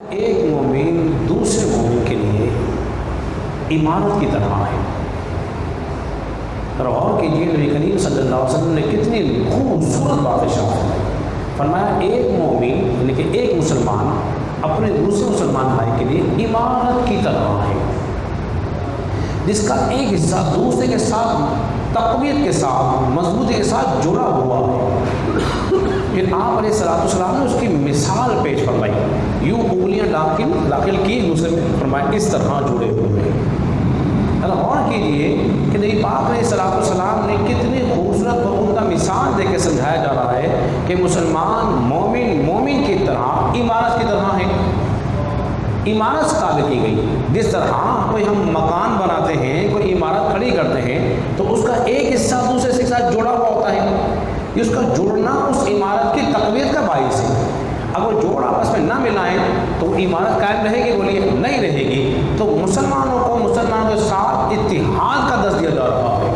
ایک مومن دوسرے مومن کے لیے عمارت کی طرح ہے۔ غور کیجیے نبی کریم صلی اللہ علیہ وسلم نے کتنی خوبصورت بات ارشاد فرمایا، ایک مومن یعنی کہ ایک مسلمان اپنے دوسرے مسلمان بھائی کے لیے عمارت کی طرح ہے، جس کا ایک حصہ دوسرے کے ساتھ تقویت کے ساتھ مضبوطی کے ساتھ جڑا ہوا ہے۔ پھر آپ علیہ السلام نے اس کی مثال پیش فرمائی، یوں انگلیاں داخل کی دوسرے میں، فرمایا اس طرح جڑے ہوئے ہیں۔ غور کیجیے کہ نبی پاک علیہ السلام نے کتنی خوبصورت اور عمدہ مثال دے کے سمجھایا جا رہا ہے کہ مسلمان مومن کی طرح عمارت کی طرح ہے۔ عمارت قابل کی گئی، جس طرح کوئی ہم مکان بناتے ہیں، کوئی عمارت کھڑی کرتے ہیں تو اس کا ایک حصہ دوسرے سے ساتھ جڑا ہوا ہوتا ہے۔ اس کا جڑنا اس عمارت کی تقویت کا باعث ہے۔ اب وہ جوڑ آپس میں نہ ملائیں تو وہ عمارت قائم رہے گی؟ بولیے نہیں رہے گی۔ تو مسلمانوں کے ساتھ اتحاد کا درس دیا جا رہا ہے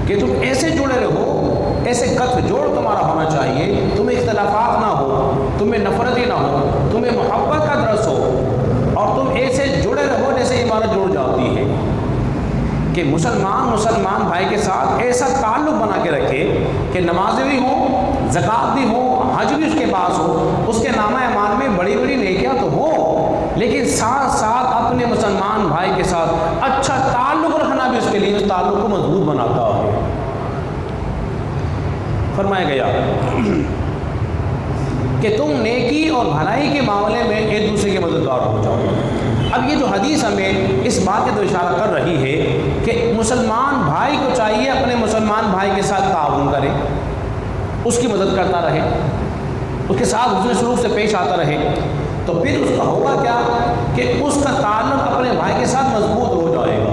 کہ تم ایسے جڑے رہو، ایسے گٹھ جوڑ تمہارا ہونا چاہیے، تمہیں اختلافات نہ ہو، تمہیں نفرتی نہ ہو، تمہیں محبت کا درس ہو، اور تم ایسے جڑے رہو جیسے عمارت جڑ جاتی ہے کہ مسلمان بھائی کے ساتھ ایسا تعلق بنا کے رکھے کہ نمازیں بھی ہوں، زکوٰۃ بھی ہو، حج بھی اس کے پاس ہو، اس کے نامہ اعمال میں بڑی بڑی نیکیاں تو ہو، لیکن ساتھ ساتھ اپنے مسلمان بھائی کے ساتھ اچھا تعلق رکھنا بھی اس کے لیے اس تعلق کو مضبوط بناتا ہے۔ فرمایا گیا کہ تم نیکی اور بھلائی کے معاملے میں ایک دوسرے کے مددگار ہو جاؤ۔ اب یہ جو حدیث ہمیں اس بات کی تو اشارہ کر رہی ہے کہ مسلمان بھائی کو چاہیے اپنے مسلمان بھائی کے ساتھ تعاون کرے، اس کی مدد کرتا رہے، اس کے ساتھ حسن سلوک سے پیش آتا رہے، تو پھر اس کا ہوگا کیا کہ اس کا تعلق اپنے بھائی کے ساتھ مضبوط ہو جائے گا،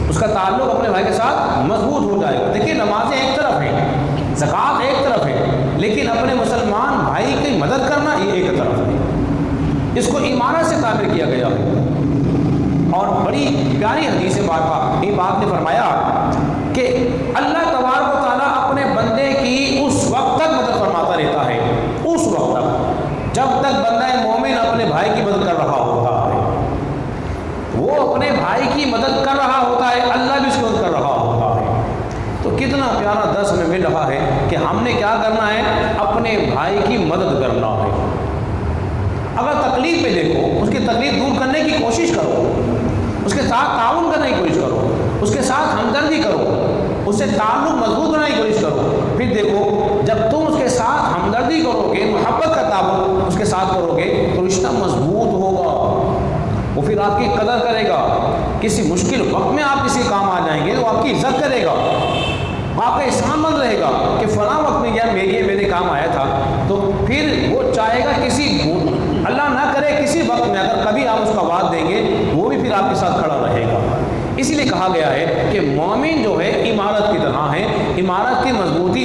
اس کا تعلق اپنے بھائی کے ساتھ مضبوط ہو جائے گا۔ دیکھیے نمازیں ایک طرف ہیں، زکوٰۃ ایک طرف ہے، لیکن اپنے مسلمان بھائی کی مدد کرنا یہ ایک طرف ہے۔ اس کو عمارت سے تعبیر کیا گیا ہے۔ اور بڑی پیاری حدیث بات نے فرمایا کہ اللہ تبارک و تعالیٰ اپنے بندے کی اس وقت تک مدد فرماتا رہتا ہے، اس وقت تک جب تک بندہ مومن اپنے بھائی کی مدد کر رہا ہوتا ہے۔ وہ اپنے بھائی کی مدد کر رہا ہوتا ہے، اللہ بھی اس کی مدد کر رہا ہوتا ہے۔ تو کتنا پیارا درس ہمیں مل رہا ہے کہ ہم نے کیا کرنا ہے، اپنے بھائی کی مدد کرنا ہے۔ اگر تکلیف پہ دیکھو، اس کی تکلیف دور کرنے کی کوشش کرو، اس کے ساتھ تعاون کرنے کی کوشش کرو، اس کے ساتھ ہمدردی کرو، اس سے تعلق مضبوط کرنے کی کوشش کرو۔ پھر دیکھو جب تم اس کے ساتھ ہمدردی کرو گے، محبت کا تعلق اس کے ساتھ کرو گے تو رشتہ مضبوط ہوگا، وہ پھر آپ کی قدر کرے گا۔ کسی مشکل وقت میں آپ کسی کام آ جائیں گے تو آپ کی عزت کرے گا، آپ کا احسان مند رہے گا کہ فلاں وقت میں یار میرے کام آیا تھا، تو پھر وہ چاہے گا اللہ نہ کرے کسی وقت میں اگر کبھی آپ اس کا وعد دیں گے وہ بھی پھر آپ کے ساتھ کھڑا رہے گا۔ اسی لیے کہا گیا ہے کہ مومن جو ہے عمارت کی طرح ہے۔ عمارت کی مضبوطی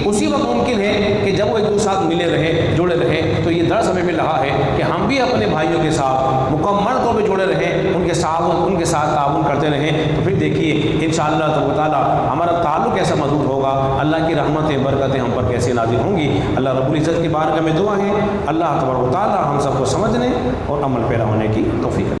اسی وقت ممکن ہے کہ جب وہ ایک دوسرے ساتھ ملے رہے، جڑے رہے۔ تو یہ درس ہمیں مل رہا ہے کہ ہم بھی اپنے بھائیوں کے ساتھ مکمل طور پہ جڑے رہیں، ان کے ساتھ تعاون کرتے رہیں، تو پھر دیکھیے انشاءاللہ تعالیٰ ہمارا تعلق کیسا مضبوط ہوگا، اللہ کی رحمتیں برکتیں ہم پر کیسے نازل ہوں گی۔ اللہ رب العزت کی بارگاہ میں دعا ہے اللہ تبارک و تعالیٰ ہم سب کو سمجھنے اور عمل پیرا ہونے کی توفیق